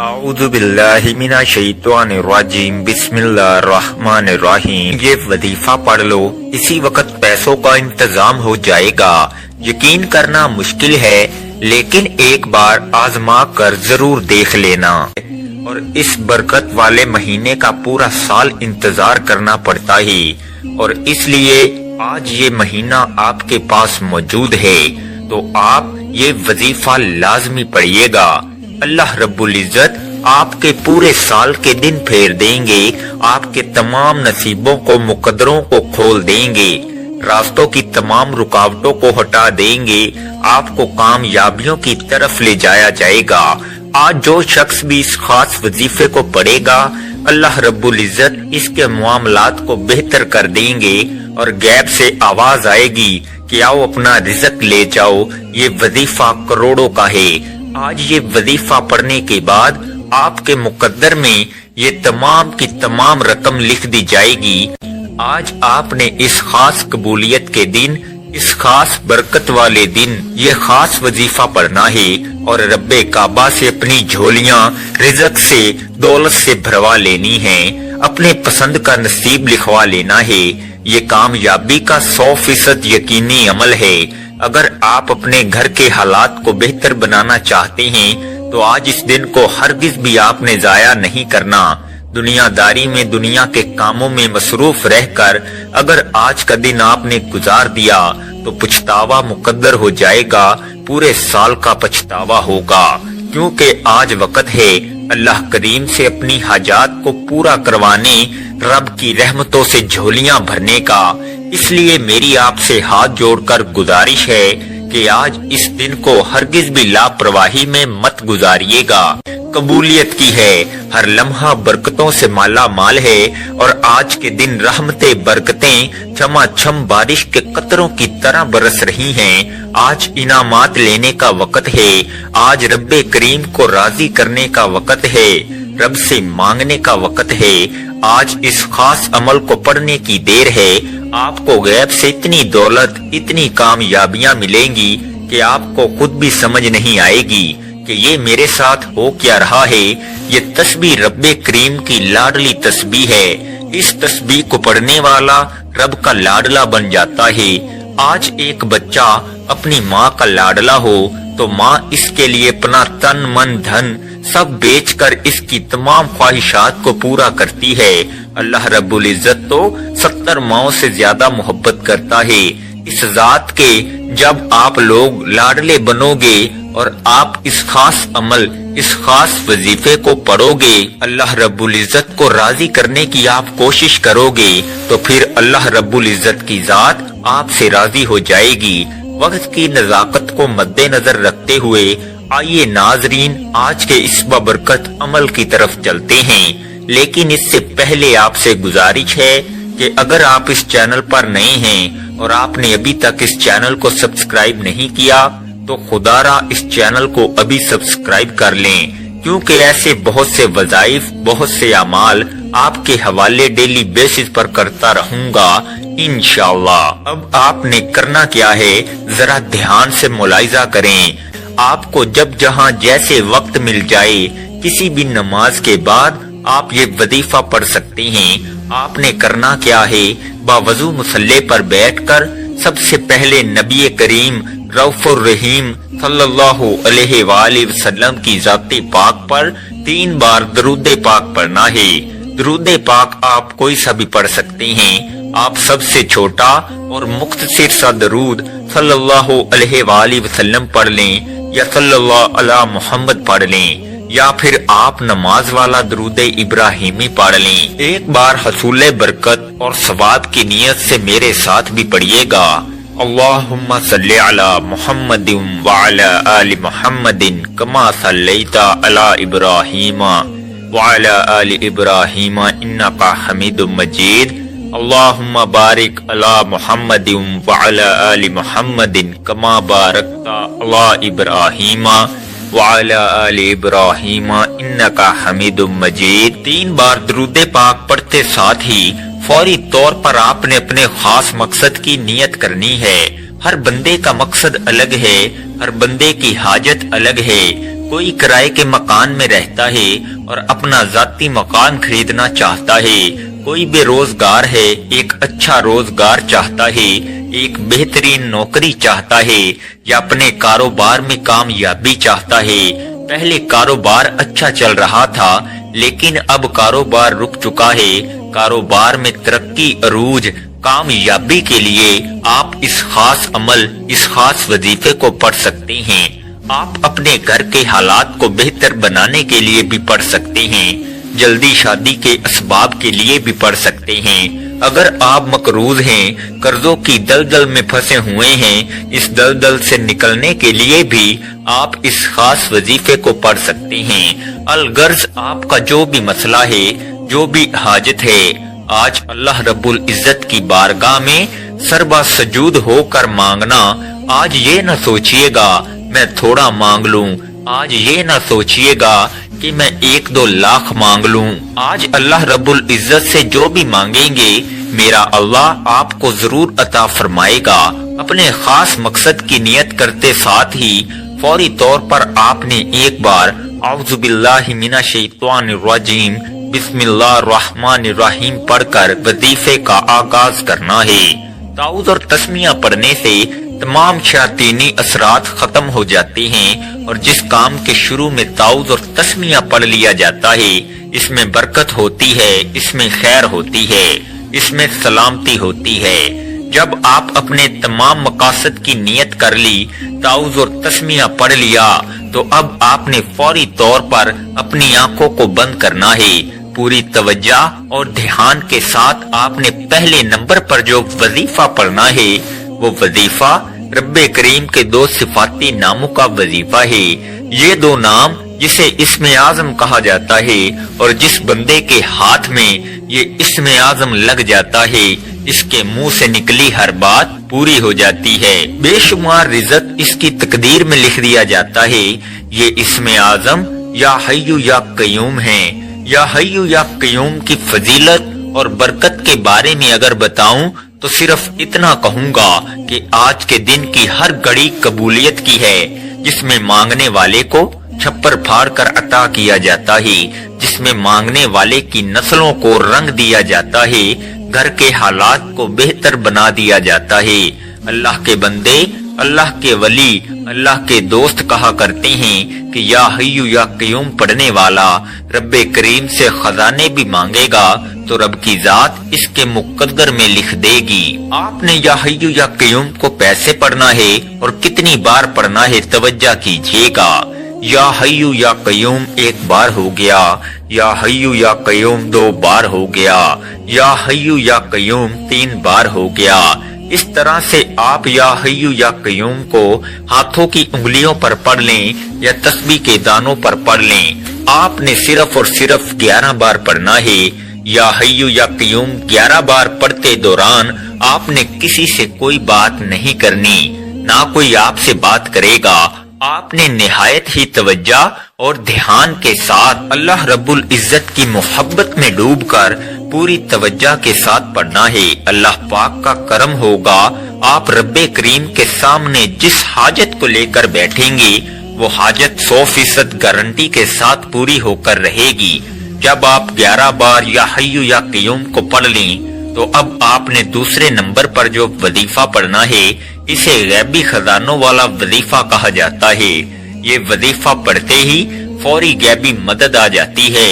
اعوذ باللہ من الشیطان الرجیم، بسم اللہ الرحمن الرحیم۔ یہ وظیفہ پڑھ لو، اسی وقت پیسوں کا انتظام ہو جائے گا۔ یقین کرنا مشکل ہے لیکن ایک بار آزما کر ضرور دیکھ لینا، اور اس برکت والے مہینے کا پورا سال انتظار کرنا پڑتا ہے، اور اس لیے آج یہ مہینہ آپ کے پاس موجود ہے تو آپ یہ وظیفہ لازمی پڑھیے گا۔ اللہ رب العزت آپ کے پورے سال کے دن پھیر دیں گے، آپ کے تمام نصیبوں کو، مقدروں کو کھول دیں گے، راستوں کی تمام رکاوٹوں کو ہٹا دیں گے، آپ کو کامیابیوں کی طرف لے جایا جائے گا۔ آج جو شخص بھی اس خاص وظیفے کو پڑھے گا، اللہ رب العزت اس کے معاملات کو بہتر کر دیں گے، اور غیب سے آواز آئے گی کہ آؤ اپنا رزق لے جاؤ۔ یہ وظیفہ کروڑوں کا ہے۔ آج یہ وظیفہ پڑھنے کے بعد آپ کے مقدر میں یہ تمام کی تمام رقم لکھ دی جائے گی۔ آج آپ نے اس خاص قبولیت کے دن، اس خاص برکت والے دن یہ خاص وظیفہ پڑھنا ہے، اور رب کعبہ سے اپنی جھولیاں رزق سے، دولت سے بھروا لینی ہیں، اپنے پسند کا نصیب لکھوا لینا ہے۔ یہ کامیابی کا 100% یقینی عمل ہے۔ اگر آپ اپنے گھر کے حالات کو بہتر بنانا چاہتے ہیں تو آج اس دن کو ہرگز بھی آپ نے ضائع نہیں کرنا۔ دنیا داری میں، دنیا کے کاموں میں مصروف رہ کر اگر آج کا دن آپ نے گزار دیا تو پچھتاوا مقدر ہو جائے گا، پورے سال کا پچھتاوا ہوگا، کیونکہ آج وقت ہے اللہ کریم سے اپنی حاجات کو پورا کروانے، رب کی رحمتوں سے جھولیاں بھرنے کا۔ اس لیے میری آپ سے ہاتھ جوڑ کر گزارش ہے کہ آج اس دن کو ہرگز بھی لاپرواہی میں مت گزاریے گا۔ قبولیت کی ہے، ہر لمحہ برکتوں سے مالا مال ہے، اور آج کے دن رحمتیں، برکتیں چھما چھم بارش کے قطروں کی طرح برس رہی ہیں۔ آج انعامات لینے کا وقت ہے، آج رب کریم کو راضی کرنے کا وقت ہے، رب سے مانگنے کا وقت ہے۔ آج اس خاص عمل کو پڑھنے کی دیر ہے۔ آپ کو غیب سے اتنی دولت، اتنی کامیابیاں ملیں گی کہ آپ کو خود بھی سمجھ نہیں آئے گی کہ یہ میرے ساتھ ہو کیا رہا ہے۔ یہ تسبیح رب کریم کی لاڈلی تسبیح ہے۔ اس تسبیح کو پڑھنے والا رب کا لاڈلا بن جاتا ہے۔ آج ایک بچہ اپنی ماں کا لاڈلا ہو تو ماں اس کے لیے اپنا تن من دھن سب بیچ کر اس کی تمام خواہشات کو پورا کرتی ہے۔ اللہ رب العزت تو 70 ماؤں سے زیادہ محبت کرتا ہے۔ اس ذات کے جب آپ لوگ لاڈلے بنو گے اور آپ اس خاص عمل، اس خاص وظیفے کو پڑھو گے، اللہ رب العزت کو راضی کرنے کی آپ کوشش کرو گے، تو پھر اللہ رب العزت کی ذات آپ سے راضی ہو جائے گی۔ وقت کی نزاکت کو مد نظر رکھتے ہوئے آئیے ناظرین آج کے اس بابرکت عمل کی طرف چلتے ہیں، لیکن اس سے پہلے آپ سے گزارش ہے کہ اگر آپ اس چینل پر نئے ہیں اور آپ نے ابھی تک اس چینل کو سبسکرائب نہیں کیا تو خدا را اس چینل کو ابھی سبسکرائب کر لیں، کیونکہ ایسے بہت سے وظائف، بہت سے اعمال آپ کے حوالے ڈیلی بیسس پر کرتا رہوں گا انشاءاللہ۔ اب آپ نے کرنا کیا ہے، ذرا دھیان سے ملاحظہ کریں۔ آپ کو جب جہاں جیسے وقت مل جائے، کسی بھی نماز کے بعد آپ یہ وظیفہ پڑھ سکتے ہیں۔ آپ نے کرنا کیا ہے، باوضو مصلی پر بیٹھ کر سب سے پہلے نبی کریم رؤوف الرحیم صلی اللہ علیہ وآلہ وسلم کی ذات پاک پر 3 بار درود پاک پڑھنا ہے۔ درود پاک آپ کوئی سا بھی پڑھ سکتے ہیں۔ آپ سب سے چھوٹا اور مختصر سا درود صلی اللہ علیہ وآلہ وسلم پڑھ لیں، یا صلی اللہ علی محمد پڑھ لیں، یا پھر آپ نماز والا درود ابراہیمی پڑھ لیں۔ ایک بار حصول برکت اور ثواب کی نیت سے میرے ساتھ بھی پڑھیے گا۔ اللہم صلی علی محمد وعلی آل محمد کما صلیت علی ابراہیم وعلی آل ابراہیم انکا حمید مجید۔ اللہم بارک علی محمد وعلی آل محمد کما بارکت علی ابراہیم وعلی آل ابراہیم انکا حمید مجید۔ 3 بار درود پاک پڑھتے ساتھ ہی فوری طور پر آپ نے اپنے خاص مقصد کی نیت کرنی ہے۔ ہر بندے کا مقصد الگ ہے، ہر بندے کی حاجت الگ ہے۔ کوئی کرائے کے مکان میں رہتا ہے اور اپنا ذاتی مکان خریدنا چاہتا ہے، کوئی بے روزگار ہے، ایک اچھا روزگار چاہتا ہے، ایک بہترین نوکری چاہتا ہے، یا اپنے کاروبار میں کامیابی چاہتا ہے۔ پہلے کاروبار اچھا چل رہا تھا لیکن اب کاروبار رک چکا ہے۔ کاروبار میں ترقی، عروج، کامیابی کے لیے آپ اس خاص عمل، اس خاص وظیفے کو پڑھ سکتے ہیں۔ آپ اپنے گھر کے حالات کو بہتر بنانے کے لیے بھی پڑھ سکتے ہیں، جلدی شادی کے اسباب کے لیے بھی پڑھ سکتے ہیں۔ اگر آپ مقروض ہیں، قرضوں کی دلدل میں پھنسے ہوئے ہیں، اس دلدل سے نکلنے کے لیے بھی آپ اس خاص وظیفے کو پڑھ سکتے ہیں۔ الغرض آپ کا جو بھی مسئلہ ہے، جو بھی حاجت ہے، آج اللہ رب العزت کی بارگاہ میں سربا سجود ہو کر مانگنا۔ آج یہ نہ سوچئے گا میں تھوڑا مانگ لوں، آج یہ نہ سوچئے گا کہ میں 1-2 لاکھ مانگ لوں۔ آج اللہ رب العزت سے جو بھی مانگیں گے میرا اللہ آپ کو ضرور عطا فرمائے گا۔ اپنے خاص مقصد کی نیت کرتے ساتھ ہی فوری طور پر آپ نے ایک بار اعوذ باللہ من الشیطان الرجیم بسم اللہ الرحمن الرحیم پڑھ کر وظیفے کا آغاز کرنا ہے۔ تعوذ اور تسمیہ پڑھنے سے تمام شیاطینی اثرات ختم ہو جاتے ہیں، اور جس کام کے شروع میں تعوذ اور تسمیہ پڑھ لیا جاتا ہے اس میں برکت ہوتی ہے، اس میں خیر ہوتی ہے، اس میں سلامتی ہوتی ہے۔ جب آپ اپنے تمام مقاصد کی نیت کر لی، تعوذ اور تسمیہ پڑھ لیا، تو اب آپ نے فوری طور پر اپنی آنکھوں کو بند کرنا ہے۔ پوری توجہ اور دھیان کے ساتھ آپ نے پہلے نمبر پر جو وظیفہ پڑھنا ہے وہ وظیفہ رب کریم کے 2 صفاتی ناموں کا وظیفہ ہے۔ یہ 2 نام جسے اسم اعظم کہا جاتا ہے، اور جس بندے کے ہاتھ میں یہ اسم اعظم لگ جاتا ہے اس کے منہ سے نکلی ہر بات پوری ہو جاتی ہے۔ بے شمار رزق اس کی تقدیر میں لکھ دیا جاتا ہے۔ یہ اسم اعظم یا حی یا قیوم ہے۔ یا حی یا قیوم کی فضیلت اور برکت کے بارے میں اگر بتاؤں تو صرف اتنا کہوں گا کہ آج کے دن کی ہر گھڑی قبولیت کی ہے، جس میں مانگنے والے کو چھپر پھاڑ کر عطا کیا جاتا ہے، جس میں مانگنے والے کی نسلوں کو رنگ دیا جاتا ہے، گھر کے حالات کو بہتر بنا دیا جاتا ہے۔ اللہ کے بندے، اللہ کے ولی، اللہ کے دوست کہا کرتے ہیں کہ یا حی یا قیوم پڑھنے والا رب کریم سے خزانے بھی مانگے گا تو رب کی ذات اس کے مقدر میں لکھ دے گی۔ آپ نے یا حی یا قیوم کو پیسے پڑھنا ہے اور کتنی بار پڑھنا ہے توجہ کیجیے گا۔ یا حی یا قیوم 1 بار ہو گیا، یا حی یا قیوم 2 بار ہو گیا، یا حی یا قیوم 3 بار ہو گیا۔ اس طرح سے آپ یا حی یا قیوم کو ہاتھوں کی انگلیوں پر پڑھ لیں یا تسبیح کے دانوں پر پڑھ لیں۔ آپ نے صرف اور صرف 11 بار پڑھنا ہے۔ یا حی یا قیوم 11 بار پڑھتے دوران آپ نے کسی سے کوئی بات نہیں کرنی، نہ کوئی آپ سے بات کرے گا۔ آپ نے نہایت ہی توجہ اور دھیان کے ساتھ اللہ رب العزت کی محبت میں ڈوب کر پوری توجہ کے ساتھ پڑھنا ہے۔ اللہ پاک کا کرم ہوگا، آپ رب کریم کے سامنے جس حاجت کو لے کر بیٹھیں گے وہ حاجت 100% گارنٹی کے ساتھ پوری ہو کر رہے گی۔ جب آپ 11 بار یا حی یا قیوم کو پڑھ لیں تو اب آپ نے دوسرے نمبر پر جو وظیفہ پڑھنا ہے اسے غیبی خزانوں والا وظیفہ کہا جاتا ہے۔ یہ وظیفہ پڑھتے ہی فوری غیبی مدد آ جاتی ہے۔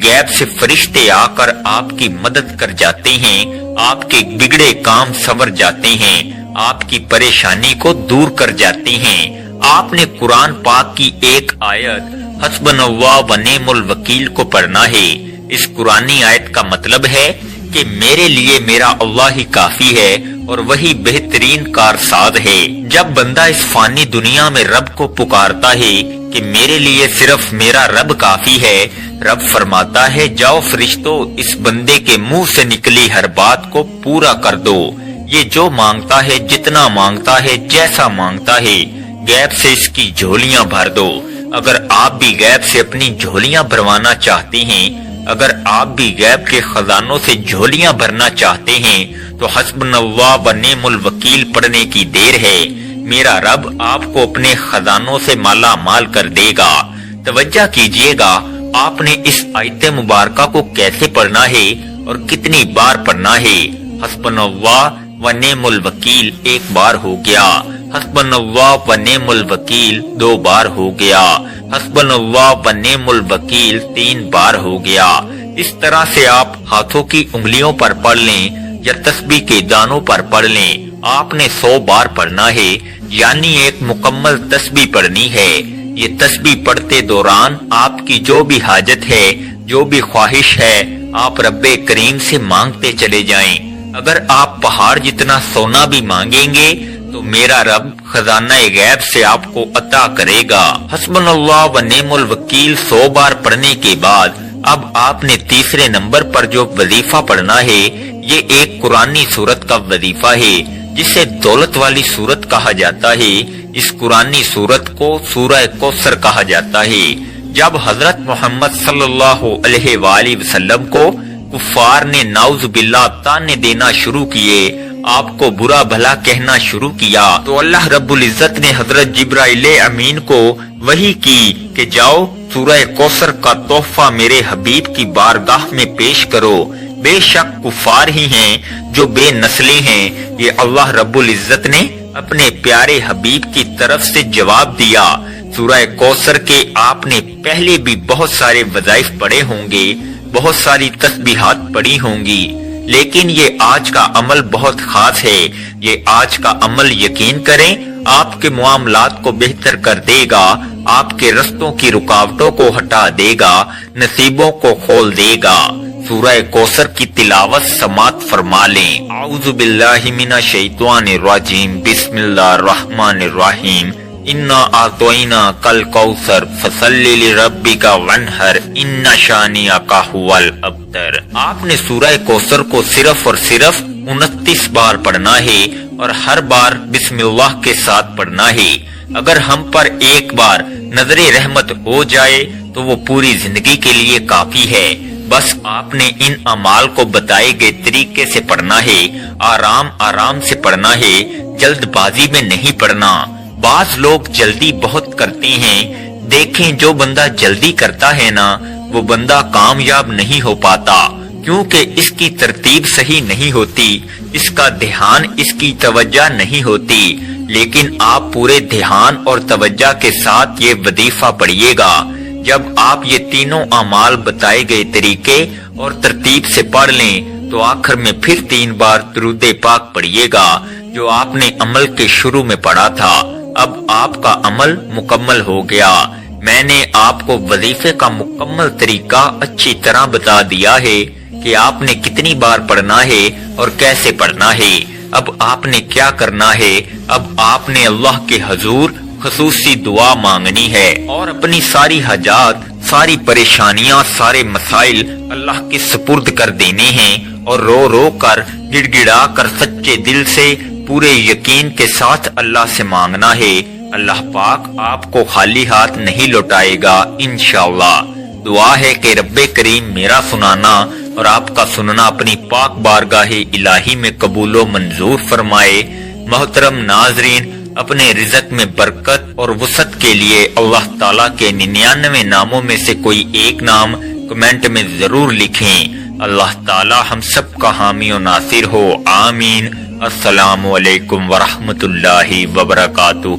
غیب سے فرشتے آ کر آپ کی مدد کر جاتے ہیں، آپ کے بگڑے کام سنور جاتے ہیں، آپ کی پریشانی کو دور کر جاتے ہیں۔ آپ نے قرآن پاک کی ایک آیت حسبنا اللہ و نعم الوکیل کو پڑھنا ہے۔ اس قرآنی آیت کا مطلب ہے کہ میرے لیے میرا اللہ ہی کافی ہے اور وہی بہترین کارساز ہے۔ جب بندہ اس فانی دنیا میں رب کو پکارتا ہے کہ میرے لیے صرف میرا رب کافی ہے، رب فرماتا ہے جاؤ فرشتوں اس بندے کے منہ سے نکلی ہر بات کو پورا کر دو۔ یہ جو مانگتا ہے، جتنا مانگتا ہے، جیسا مانگتا ہے، غیب سے اس کی جھولیاں بھر دو۔ اگر آپ بھی غیب سے اپنی جھولیاں بھروانا چاہتے ہیں، اگر آپ بھی غیب کے خزانوں سے جھولیاں بھرنا چاہتے ہیں تو حسبنا اللہ و نعم الوکیل پڑھنے کی دیر ہے۔ میرا رب آپ کو اپنے خزانوں سے مالا مال کر دے گا۔ توجہ کیجئے گا آپ نے اس آیت مبارکہ کو کیسے پڑھنا ہے اور کتنی بار پڑھنا ہے۔ حسبنا اللہ و نعم الوکیل ایک بار ہو گیا، حسبنا اللہ و نعم الوکیل 2 بار ہو گیا، حسبنا اللہ و نعم الوکیل 3 بار ہو گیا۔ اس طرح سے آپ ہاتھوں کی انگلیوں پر پڑھ لیں یا تسبیح کے دانوں پر پڑھ لیں۔ آپ نے 100 بار پڑھنا ہے، یعنی ایک مکمل تسبیح پڑھنی ہے۔ یہ تسبیح پڑھتے دوران آپ کی جو بھی حاجت ہے، جو بھی خواہش ہے، آپ رب کریم سے مانگتے چلے جائیں۔ اگر آپ پہاڑ جتنا سونا بھی مانگیں گے تو میرا رب خزانہ غیب سے آپ کو عطا کرے گا۔ حسبنا اللہ و نعم الوکیل 100 بار پڑھنے کے بعد اب آپ نے تیسرے نمبر پر جو وظیفہ پڑھنا ہے، یہ ایک قرآنی سورت کا وظیفہ ہے جسے دولت والی سورت کہا جاتا ہے۔ اس قرآنی سورت کو سورہ کوثر کہا جاتا ہے۔ جب حضرت محمد صلی اللہ علیہ وآلہ وسلم کو کفار نے نعوذ باللہ تانے دینا شروع کیے، آپ کو برا بھلا کہنا شروع کیا، تو اللہ رب العزت نے حضرت جبرائیل امین کو وحی کی کہ جاؤ سورہ کوثر کا تحفہ میرے حبیب کی بارگاہ میں پیش کرو۔ بے شک کفار ہی ہیں جو بے نسلی ہیں۔ یہ اللہ رب العزت نے اپنے پیارے حبیب کی طرف سے جواب دیا۔ سورہ کوثر کے آپ نے پہلے بھی بہت سارے وظائف پڑھے ہوں گے، بہت ساری تسبیحات پڑھی ہوں گی، لیکن یہ آج کا عمل بہت خاص ہے۔ یہ آج کا عمل یقین کریں آپ کے معاملات کو بہتر کر دے گا، آپ کے رستوں کی رکاوٹوں کو ہٹا دے گا، نصیبوں کو کھول دے گا۔ سورہ کوثر کی تلاوت سماعت فرما لیں۔ اعوذ باللہ من الشیطان الرجیم، بسم اللہ الرحمن الرحیم۔ انا اعطیناک الکوثر فصلی لربک وانحر ان شانئک ھو الابتر۔ آپ نے سورہ کوثر کو صرف اور صرف 29 بار پڑھنا ہے اور ہر بار بسم اللہ کے ساتھ پڑھنا ہے۔ اگر ہم پر ایک بار نظر رحمت ہو جائے تو وہ پوری زندگی کے لیے کافی ہے۔ بس آپ نے ان اعمال کو بتائے گئے طریقے سے پڑھنا ہے، آرام آرام سے پڑھنا ہے، جلد بازی میں نہیں پڑھنا۔ بعض لوگ جلدی بہت کرتے ہیں، دیکھیں جو بندہ جلدی کرتا ہے نا وہ بندہ کامیاب نہیں ہو پاتا، کیونکہ اس کی ترتیب صحیح نہیں ہوتی، اس کا دھیان، اس کی توجہ نہیں ہوتی۔ لیکن آپ پورے دھیان اور توجہ کے ساتھ یہ وظیفہ پڑھیے گا۔ جب آپ یہ تینوں اعمال بتائے گئے طریقے اور ترتیب سے پڑھ لیں تو آخر میں پھر 3 بار درود پاک پڑھیے گا جو آپ نے عمل کے شروع میں پڑھا تھا۔ اب آپ کا عمل مکمل ہو گیا۔ میں نے آپ کو وظیفے کا مکمل طریقہ اچھی طرح بتا دیا ہے کہ آپ نے کتنی بار پڑھنا ہے اور کیسے پڑھنا ہے۔ اب آپ نے کیا کرنا ہے؟ اب آپ نے اللہ کے حضور خصوصی دعا مانگنی ہے اور اپنی ساری حاجات، ساری پریشانیاں، سارے مسائل اللہ کے سپرد کر دینے ہیں اور رو رو کر، گڑ گڑا کر، سچے دل سے، پورے یقین کے ساتھ اللہ سے مانگنا ہے۔ اللہ پاک آپ کو خالی ہاتھ نہیں لوٹائے گا انشاءاللہ۔ دعا ہے کہ رب کریم میرا سنانا اور آپ کا سننا اپنی پاک بارگاہ الہی میں قبول و منظور فرمائے۔ محترم ناظرین، اپنے رزق میں برکت اور وسعت کے لیے اللہ تعالیٰ کے 99 ناموں میں سے کوئی ایک نام کمنٹ میں ضرور لکھیں۔ اللہ تعالیٰ ہم سب کا حامی و ناصر ہو، آمین۔ السلام علیکم ورحمۃ اللہ وبرکاتہ۔